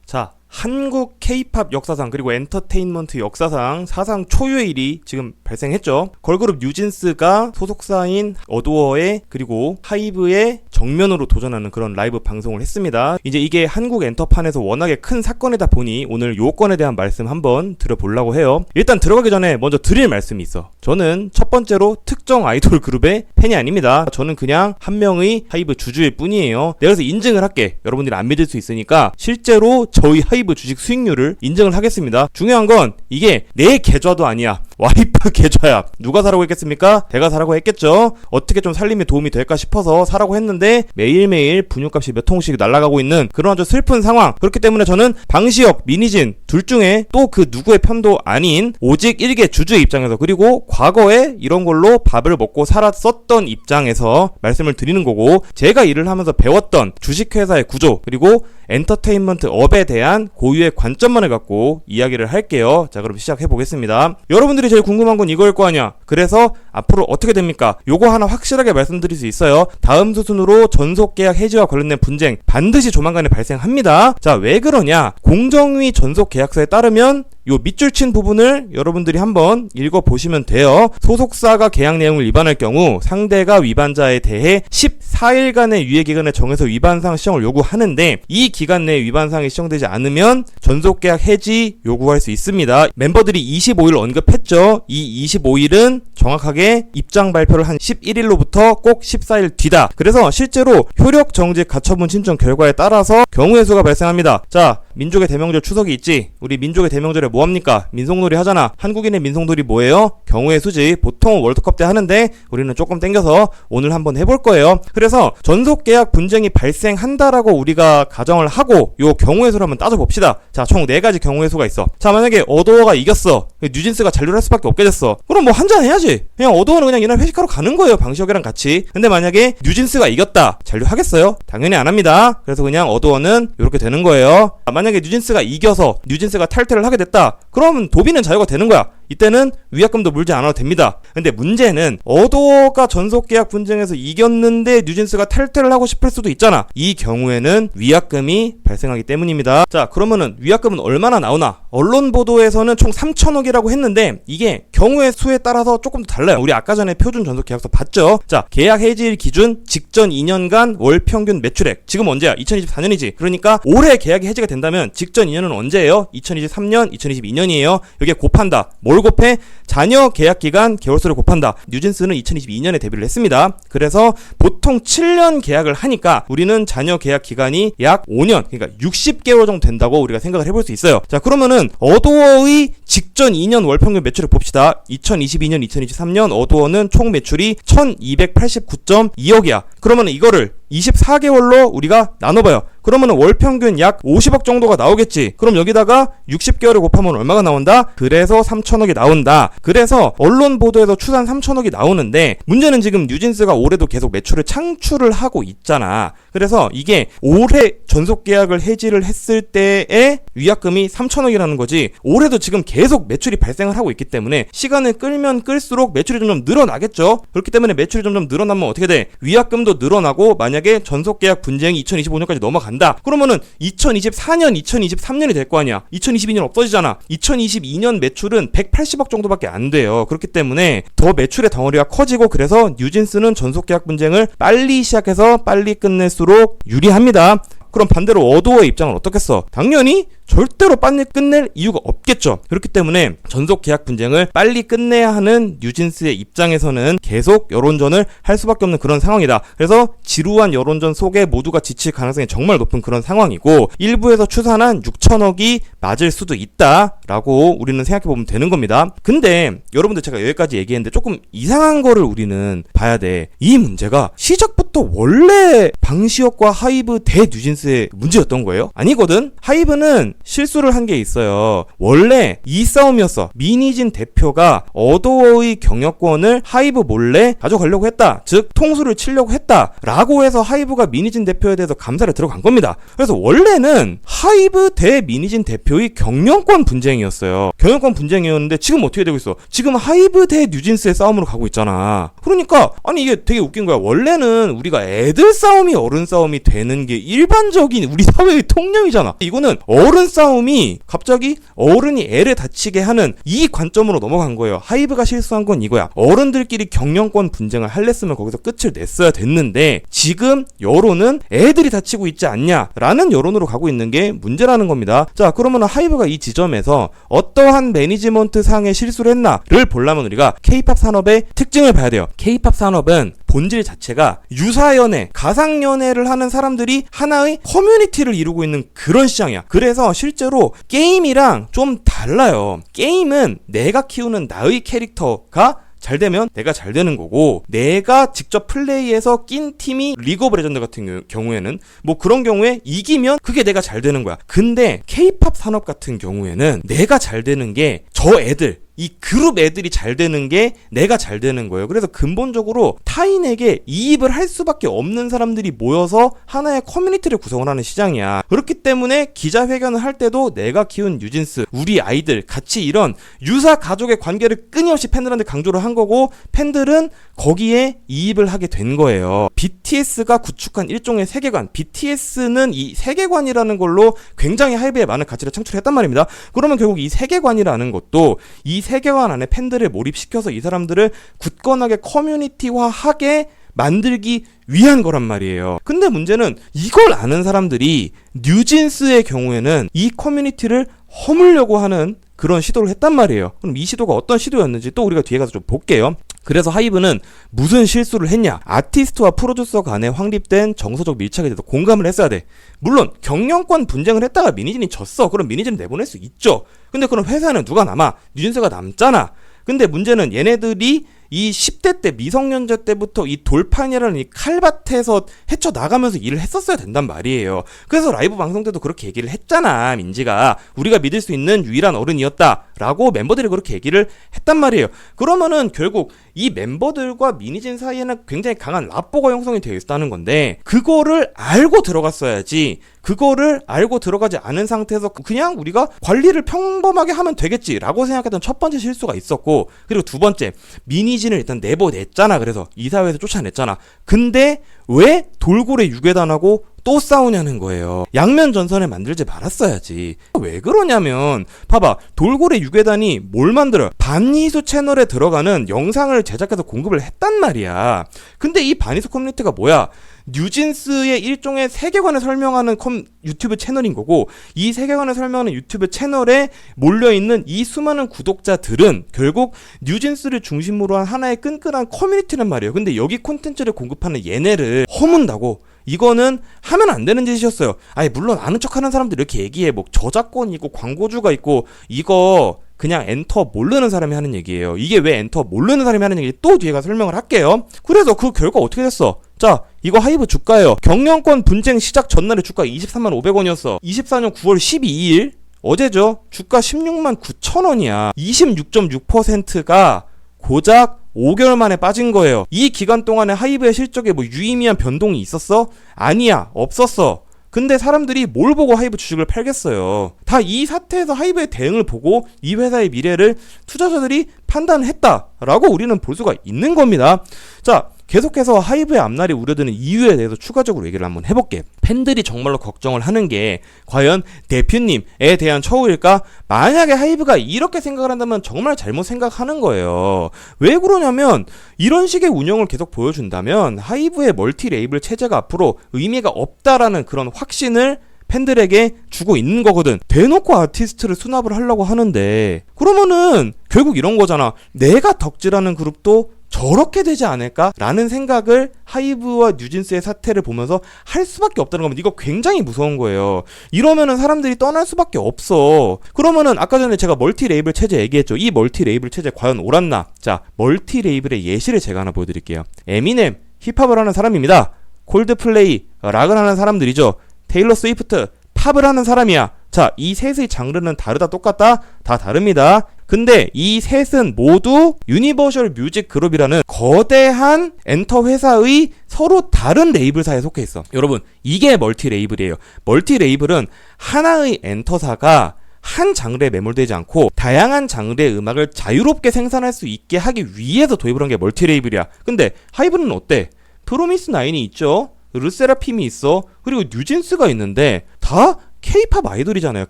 자, 한국 K-팝 역사상 그리고 엔터테인먼트 역사상 사상 초유의 일이 지금 발생했죠. 걸그룹 뉴진스가 소속사인 어도어의 그리고 하이브의 정면으로 도전하는 그런 라이브 방송을 했습니다. 이제 이게 한국 엔터판에서 워낙에 큰 사건이다 보니 오늘 요건에 대한 말씀 한번 드려보려고 해요. 일단 들어가기 전에 먼저 드릴 말씀이 있어. 저는 첫 번째로 특정 아이돌 그룹의 팬이 아닙니다. 저는 그냥 한 명의 하이브 주주일 뿐이에요. 내가 그래서 인증을 할게. 여러분들이 안 믿을 수 있으니까 실제로 저희 하이브 주식 수익률을 인정을 하겠습니다. 중요한 건 이게 내 계좌도 아니야. 와이프 계좌야. 누가 사라고 했겠습니까? 제가 사라고 했겠죠. 어떻게 좀 살림에 도움이 될까 싶어서 사라고 했는데 매일매일 분유값이 몇 통씩 날아가고 있는 그런 아주 슬픈 상황. 그렇기 때문에 저는 방시혁, 민희진 둘 중에 또 그 누구의 편도 아닌 오직 일개 주주의 입장에서, 그리고 과거에 이런 걸로 밥을 먹고 살았었던 입장에서 말씀을 드리는 거고, 제가 일을 하면서 배웠던 주식회사의 구조 그리고 엔터테인먼트 업에 대한 고유의 관점만을 갖고 이야기를 할게요. 자, 그럼 시작해 보겠습니다. 여러분들이 제일 궁금한 건 이거일 거 아니야. 그래서 앞으로 어떻게 됩니까? 요거 하나 확실하게 말씀드릴 수 있어요. 다음 수순으로 전속계약 해지와 관련된 분쟁 반드시 조만간에 발생합니다. 자, 왜 그러냐? 공정위 전속계약서에 따르면 요 밑줄 친 부분을 여러분들이 한번 읽어보시면 돼요. 소속사가 계약 내용을 위반할 경우 상대가 위반자에 대해 14일간의 유예기간을 정해서 위반사항 시정을 요구하는데, 이 기간 내에 위반사항이 시정되지 않으면 전속계약 해지 요구할 수 있습니다. 멤버들이 25일 언급했죠. 이 25일은 정확하게 입장 발표를 한 11일로부터 꼭 14일 뒤다. 그래서 실제로 효력정지 가처분 신청 결과에 따라서 경우의 수가 발생합니다. 자, 민족의 대명절 추석이 있지. 우리 민족의 대명절에 뭐합니까? 민속놀이 하잖아. 한국인의 민속놀이 뭐예요? 경우의 수지. 보통 월드컵 때 하는데 우리는 조금 땡겨서 오늘 한번 해볼 거예요. 그래서 전속계약 분쟁이 발생한다라고 우리가 가정을 하고 요 경우의 수를 한번 따져봅시다. 자, 총 4가지 경우의 수가 있어. 자, 만약에 어도어가 이겼어. 뉴진스가 잔류를 할 수밖에 없게 됐어. 그럼 뭐 한잔 해야지. 그냥 어도어는 그냥 이날 회식하러 가는 거예요. 방시혁이랑 같이. 근데 만약에 뉴진스가 이겼다. 잔류하겠어요? 당연히 안 합니다. 그래서 그냥 어도어는 이렇게 되는 거예요. 만약에 뉴진스가 이겨서 뉴진스가 탈퇴를 하게 됐다. 그러면 도비는 자유가 되는 거야. 이때는 위약금도 물지 않아도 됩니다. 근데 문제는 어도어가 전속계약 분쟁에서 이겼는데 뉴진스가 탈퇴를 하고 싶을 수도 있잖아. 이 경우에는 위약금이 발생하기 때문입니다. 자, 그러면은 위약금은 얼마나 나오나? 언론 보도에서는 총 3천억이라고 했는데 이게 경우의 수에 따라서 조금 더 달라요. 우리 아까 전에 표준 전속계약서 봤죠? 자, 계약 해지일 기준 직전 2년간 월 평균 매출액. 지금 언제야? 2024년이지. 그러니까 올해 계약이 해지가 된다면 직전 2년은 언제예요? 2023년, 2022년이에요. 여기에 곱한다. 뭘 곱해? 잔여 계약 기간 개월수를 곱한다. 뉴진스는 2022년에 데뷔를 했습니다. 그래서 보통 7년 계약을 하니까 우리는 잔여 계약 기간이 약 5년, 그러니까 60개월 정도 된다고 우리가 생각을 해볼 수 있어요. 자, 그러면은 어도어의 직전 2년 월 평균 매출을 봅시다. 2022년, 2023년 어도어는 총 매출이 1289.2억이야. 그러면은 이거를 24개월로 우리가 나눠봐요. 그러면 월 평균 약 50억 정도가 나오겠지. 그럼 여기다가 60개월을 곱하면 얼마가 나온다? 그래서 3천억이 나온다. 그래서 언론 보도에서 추산 3천억이 나오는데 문제는 지금 뉴진스가 올해도 계속 매출을 창출을 하고 있잖아. 그래서 이게 올해 전속계약을 해지를 했을 때의 위약금이 3천억이라는 거지. 올해도 지금 계속 매출이 발생을 하고 있기 때문에 시간을 끌면 끌수록 매출이 점점 늘어나겠죠. 그렇기 때문에 매출이 점점 늘어나면 어떻게 돼? 위약금도 늘어나고 만약에 전속계약 분쟁이 2025년까지 넘어간다. 그러면은 2024년, 2023년이 될 거 아니야. 2022년 없어지잖아. 2022년 매출은 180억 정도밖에 안 돼요. 그렇기 때문에 더 매출의 덩어리가 커지고, 그래서 뉴진스는 전속계약 분쟁을 빨리 시작해서 빨리 끝낼수록 유리합니다. 그럼 반대로 어도어의 입장은 어떻겠어? 당연히 절대로 빨리 끝낼 이유가 없겠죠. 그렇기 때문에 전속 계약 분쟁을 빨리 끝내야 하는 뉴진스의 입장에서는 계속 여론전을 할 수밖에 없는 그런 상황이다. 그래서 지루한 여론전 속에 모두가 지칠 가능성이 정말 높은 그런 상황이고, 일부에서 추산한 6천억이 맞을 수도 있다라고 우리는 생각해보면 되는 겁니다. 근데 여러분들, 제가 여기까지 얘기했는데 조금 이상한 거를 우리는 봐야 돼. 이 문제가 시작부터 원래 방시혁과 하이브 대 뉴진스의 문제였던 거예요? 아니거든. 하이브는 실수를 한 게 있어요. 원래 이 싸움이었어. 미니진 대표가 어도어의 경영권을 하이브 몰래 가져가려고 했다. 즉 통수를 치려고 했다. 라고 해서 하이브가 미니진 대표에 대해서 감사를 들어간 겁니다. 그래서 원래는 하이브 대 미니진 대표의 경영권 분쟁이었어요. 경영권 분쟁이었는데 지금 어떻게 되고 있어? 지금 하이브 대 뉴진스의 싸움으로 가고 있잖아. 그러니까 아니 이게 되게 웃긴 거야. 원래는 우리가 애들 싸움이 어른 싸움이 되는 게 일반적인 우리 사회의 통념이잖아. 이거는 어른 싸움이 갑자기 어른이 애를 다치게 하는 이 관점으로 넘어간 거예요. 하이브가 실수한 건 이거야. 어른들끼리 경영권 분쟁을 할랬으면 거기서 끝을 냈어야 됐는데 지금 여론은 애들이 다치고 있지 않냐라는 여론으로 가고 있는 게 문제라는 겁니다. 자, 그러면 하이브가 이 지점에서 어떠한 매니지먼트 상의 실수를 했나를 보려면 우리가 K-팝 산업의 특징을 봐야 돼요. K-팝 산업은 본질 자체가 유사연애, 가상연애를 하는 사람들이 하나의 커뮤니티를 이루고 있는 그런 시장이야. 그래서 실제로 게임이랑 좀 달라요. 게임은 내가 키우는 나의 캐릭터가 잘 되면 내가 잘 되는 거고, 내가 직접 플레이해서 낀 팀이 리그 오브 레전드 같은 경우에는 뭐 그런 경우에 이기면 그게 내가 잘 되는 거야. 근데 K-팝 산업 같은 경우에는 내가 잘 되는 게 저 애들, 이 그룹 애들이 잘 되는 게 내가 잘 되는 거예요. 그래서 근본적으로 타인에게 이입을 할 수밖에 없는 사람들이 모여서 하나의 커뮤니티를 구성을 하는 시장이야. 그렇기 때문에 기자회견을 할 때도 내가 키운 뉴진스, 우리 아이들 같이 이런 유사 가족의 관계를 끊임없이 팬들한테 강조를 한 거고, 팬들은 거기에 이입을 하게 된 거예요. BTS가 구축한 일종의 세계관, BTS는 이 세계관이라는 걸로 굉장히 하이브에 많은 가치를 창출했단 말입니다. 그러면 결국 이 세계관이라는 것도 이 세계관 안에 팬들을 몰입시켜서 이 사람들을 굳건하게 커뮤니티화하게 만들기 위한 거란 말이에요. 근데 문제는 이걸 아는 사람들이 뉴진스의 경우에는 이 커뮤니티를 허물려고 하는 그런 시도를 했단 말이에요. 그럼 이 시도가 어떤 시도였는지 또 우리가 뒤에 가서 좀 볼게요. 그래서 하이브는 무슨 실수를 했냐? 아티스트와 프로듀서 간에 확립된 정서적 밀착에 대해서 공감을 했어야 돼. 물론 경영권 분쟁을 했다가 미니진이 졌어. 그럼 미니진을 내보낼 수 있죠. 근데 그럼 회사는 누가 남아? 뉴진스가 남잖아. 근데 문제는 얘네들이 이 10대 때 미성년자 때부터 이 돌판이라는 이 칼밭에서 헤쳐나가면서 일을 했었어야 된단 말이에요. 그래서 라이브 방송 때도 그렇게 얘기를 했잖아. 민지가 우리가 믿을 수 있는 유일한 어른이었다 라고 멤버들이 그렇게 얘기를 했단 말이에요. 그러면은 결국 이 멤버들과 미니진 사이에는 굉장히 강한 라뽀가 형성이 되어 있다는 건데, 그거를 알고 들어갔어야지. 그거를 알고 들어가지 않은 상태에서 그냥 우리가 관리를 평범하게 하면 되겠지라고 생각했던 첫 번째 실수가 있었고, 그리고 두 번째, 미니진을 일단 내보냈잖아. 그래서 이사회에서 쫓아냈잖아. 근데 왜 돌고래 유괴단하고 또 싸우냐는 거예요. 양면 전선을 만들지 말았어야지. 왜 그러냐면 봐봐, 돌고래 유괴단이 뭘 만들어요? 반니수 채널에 들어가는 영상을 제작해서 공급을 했단 말이야. 근데 이 반니수 커뮤니티가 뭐야? 뉴진스의 일종의 세계관을 설명하는 유튜브 채널인 거고, 이 세계관을 설명하는 유튜브 채널에 몰려있는 이 수많은 구독자들은 결국 뉴진스를 중심으로 한 하나의 끈끈한 커뮤니티란 말이에요. 근데 여기 콘텐츠를 공급하는 얘네를 허문다고? 이거는 하면 안 되는 짓이었어요. 아니 물론 아는 척하는 사람들 이렇게 얘기해. 뭐 저작권이 있고 광고주가 있고, 이거 그냥 엔터 모르는 사람이 하는 얘기예요. 이게 왜 엔터 모르는 사람이 하는 얘기, 또 뒤에 가서 설명을 할게요. 그래서 그 결과 어떻게 됐어? 자, 이거 하이브 주가예요. 경영권 분쟁 시작 전날에 주가 23만 500원이었어. 24년 9월 12일 어제죠. 주가 16만 9천 원이야. 26.6%가 고작 5개월 만에 빠진 거예요. 이 기간 동안에 하이브의 실적에 뭐 유의미한 변동이 있었어? 아니야, 없었어. 근데 사람들이 뭘 보고 하이브 주식을 팔겠어요? 다 이 사태에서 하이브의 대응을 보고 이 회사의 미래를 투자자들이 판단했다라고 우리는 볼 수가 있는 겁니다. 자, 계속해서 하이브의 앞날이 우려되는 이유에 대해서 추가적으로 얘기를 한번 해볼게. 팬들이 정말로 걱정을 하는 게 과연 대표님에 대한 처우일까? 만약에 하이브가 이렇게 생각을 한다면 정말 잘못 생각하는 거예요. 왜 그러냐면 이런 식의 운영을 계속 보여준다면 하이브의 멀티 레이블 체제가 앞으로 의미가 없다라는 그런 확신을 팬들에게 주고 있는 거거든. 대놓고 아티스트를 수납을 하려고 하는데, 그러면은 결국 이런 거잖아. 내가 덕질하는 그룹도 저렇게 되지 않을까라는 생각을 하이브와 뉴진스의 사태를 보면서 할 수밖에 없다는 겁니다. 이거 굉장히 무서운 거예요. 이러면은 사람들이 떠날 수밖에 없어. 그러면은 아까 전에 제가 멀티 레이블 체제 얘기했죠. 이 멀티 레이블 체제 과연 옳았나? 자, 멀티 레이블의 예시를 제가 하나 보여드릴게요. 에미넴, 힙합을 하는 사람입니다. 콜드플레이, 락을 하는 사람들이죠. 테일러 스위프트, 팝을 하는 사람이야. 자, 이 셋의 장르는 다르다 똑같다? 다 다릅니다. 근데 이 셋은 모두 유니버셜 뮤직 그룹이라는 거대한 엔터 회사의 서로 다른 레이블사에 속해 있어. 여러분, 이게 멀티 레이블이에요. 멀티 레이블은 하나의 엔터사가 한 장르에 매몰되지 않고 다양한 장르의 음악을 자유롭게 생산할 수 있게 하기 위해서 도입을 한 게 멀티 레이블이야. 근데 하이브는 어때? 프로미스 나인이 있죠. 르세라핌이 있어. 그리고 뉴진스가 있는데 다 K-팝 아이돌이잖아요.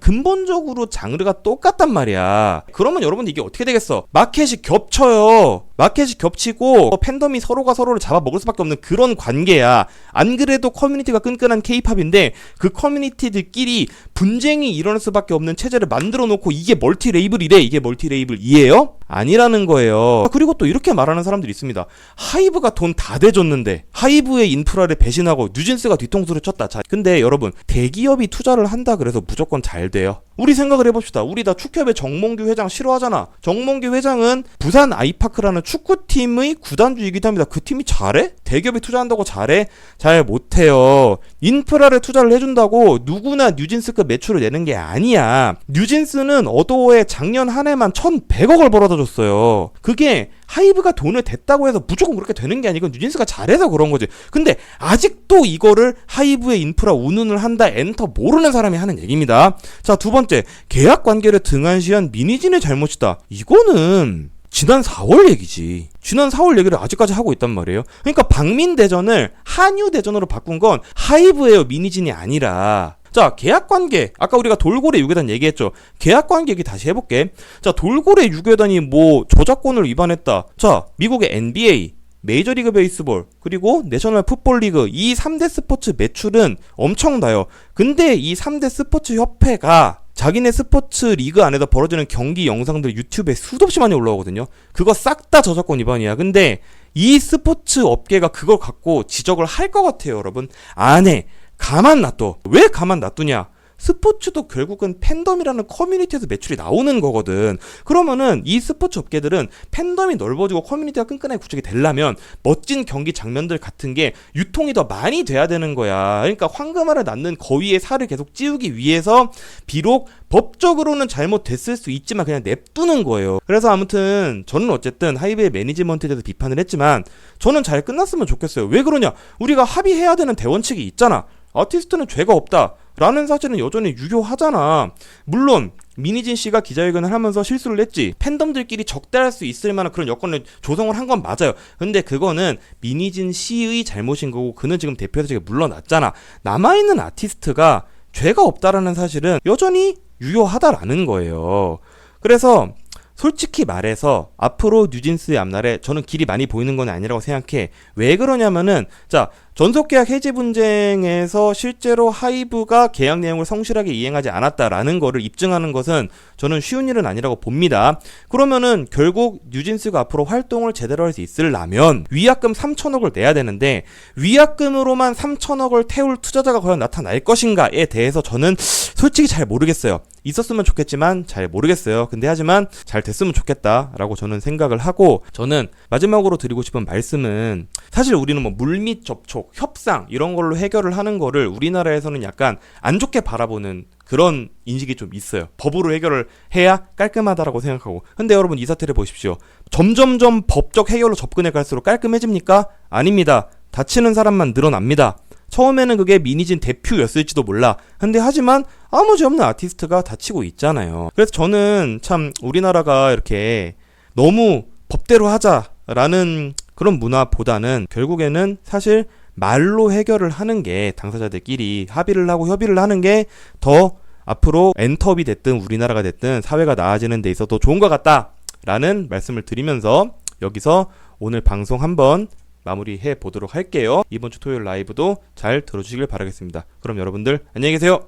근본적으로 장르가 똑같단 말이야. 그러면 여러분 이게 어떻게 되겠어? 마켓이 겹쳐요. 마켓이 겹치고 팬덤이 서로가 서로를 잡아먹을 수밖에 없는 그런 관계야. 안 그래도 커뮤니티가 끈끈한 K-팝인데 그 커뮤니티들끼리 분쟁이 일어날 수밖에 없는 체제를 만들어 놓고 이게 멀티 레이블이래. 이게 멀티 레이블이에요? 아니라는 거예요. 그리고 또 이렇게 말하는 사람들이 있습니다. 하이브가 돈 다 대줬는데 하이브의 인프라를 배신하고 뉴진스가 뒤통수를 쳤다. 자, 근데 여러분 대기업이 투자를 한다 그래서 무조건 잘 돼요? 우리 생각을 해봅시다. 우리 다 축협의 정몽규 회장 싫어하잖아. 정몽규 회장은 부산 아이파크라는 축구팀의 구단주이기도 합니다. 그 팀이 잘해? 대기업이 투자한다고 잘해? 잘 못해요. 인프라를 투자를 해준다고 누구나 뉴진스급 매출을 내는 게 아니야. 뉴진스는 어도어에 작년 한 해만 1,100억을 벌어다 줬어요. 그게 하이브가 돈을 댔다고 해서 무조건 그렇게 되는 게 아니고 뉴진스가 잘해서 그런 거지. 근데 아직도 이거를 하이브의 인프라 운운을 한다 엔터 모르는 사람이 하는 얘기입니다. 자, 두 번째, 계약 관계를 등한시한 미니진의 잘못이다. 이거는 지난 4월 얘기지. 지난 4월 얘기를 아직까지 하고 있단 말이에요. 그러니까 박민대전을 한유대전으로 바꾼 건 하이브예요. 미니진이 아니라. 자, 계약관계. 아까 우리가 돌고래 유교단 얘기했죠. 계약관계 얘기 다시 해볼게. 자, 돌고래 유교단이 뭐 저작권을 위반했다. 자, 미국의 NBA, 메이저리그 베이스볼, 그리고 내셔널 풋볼 리그, 이 3대 스포츠 매출은 엄청나요. 근데 이 3대 스포츠 협회가 자기네 스포츠 리그 안에서 벌어지는 경기 영상들 유튜브에 수도 없이 많이 올라오거든요. 그거 싹 다 저작권 위반이야. 근데 이 스포츠 업계가 그걸 갖고 지적을 할 것 같아요, 여러분. 안 해. 가만 놔둬. 왜 가만 놔두냐? 스포츠도 결국은 팬덤이라는 커뮤니티에서 매출이 나오는 거거든. 그러면은 이 스포츠 업계들은 팬덤이 넓어지고 커뮤니티가 끈끈하게 구축이 되려면 멋진 경기 장면들 같은 게 유통이 더 많이 돼야 되는 거야. 그러니까 황금알을 낳는 거위의 살을 계속 찌우기 위해서 비록 법적으로는 잘못됐을 수 있지만 그냥 냅두는 거예요. 그래서 아무튼 저는 어쨌든 하이브의 매니지먼트에 대해서 비판을 했지만 저는 잘 끝났으면 좋겠어요. 왜 그러냐? 우리가 합의해야 되는 대원칙이 있잖아. 아티스트는 죄가 없다 라는 사실은 여전히 유효하잖아. 물론 미니진 씨가 기자회견을 하면서 실수를 했지. 팬덤들끼리 적대할 수 있을 만한 그런 여건을 조성을 한 건 맞아요. 근데 그거는 미니진 씨의 잘못인 거고 그는 지금 대표에서 지금 물러났잖아. 남아있는 아티스트가 죄가 없다라는 사실은 여전히 유효하다라는 거예요. 그래서 솔직히 말해서 앞으로 뉴진스의 앞날에 저는 길이 많이 보이는 건 아니라고 생각해. 왜 그러냐면은 자, 전속계약 해지 분쟁에서 실제로 하이브가 계약 내용을 성실하게 이행하지 않았다라는 거를 입증하는 것은 저는 쉬운 일은 아니라고 봅니다. 그러면은 결국 뉴진스가 앞으로 활동을 제대로 할 수 있으려면 위약금 3천억을 내야 되는데 위약금으로만 3천억을 태울 투자자가 과연 나타날 것인가에 대해서 저는 솔직히 잘 모르겠어요. 있었으면 좋겠지만 잘 모르겠어요. 근데 하지만 잘 됐으면 좋겠다라고 저는 생각을 하고, 저는 마지막으로 드리고 싶은 말씀은 사실 우리는 뭐 물밑 접촉, 협상 이런 걸로 해결을 하는 거를 우리나라에서는 약간 안 좋게 바라보는 그런 인식이 좀 있어요. 법으로 해결을 해야 깔끔하다라고 생각하고. 근데 여러분 이 사태를 보십시오. 점점점 법적 해결로 접근해 갈수록 깔끔해집니까? 아닙니다. 다치는 사람만 늘어납니다. 처음에는 그게 미니진 대표였을지도 몰라. 근데 하지만 아무 죄 없는 아티스트가 다치고 있잖아요. 그래서 저는 참 우리나라가 이렇게 너무 법대로 하자라는 그런 문화보다는 결국에는 사실 말로 해결을 하는 게, 당사자들끼리 합의를 하고 협의를 하는 게 더 앞으로 엔터업이 됐든 우리나라가 됐든 사회가 나아지는 데 있어서 좋은 것 같다라는 말씀을 드리면서 여기서 오늘 방송 한번 마무리해 보도록 할게요. 이번 주 토요일 라이브도 잘 들어주시길 바라겠습니다. 그럼 여러분들 안녕히 계세요.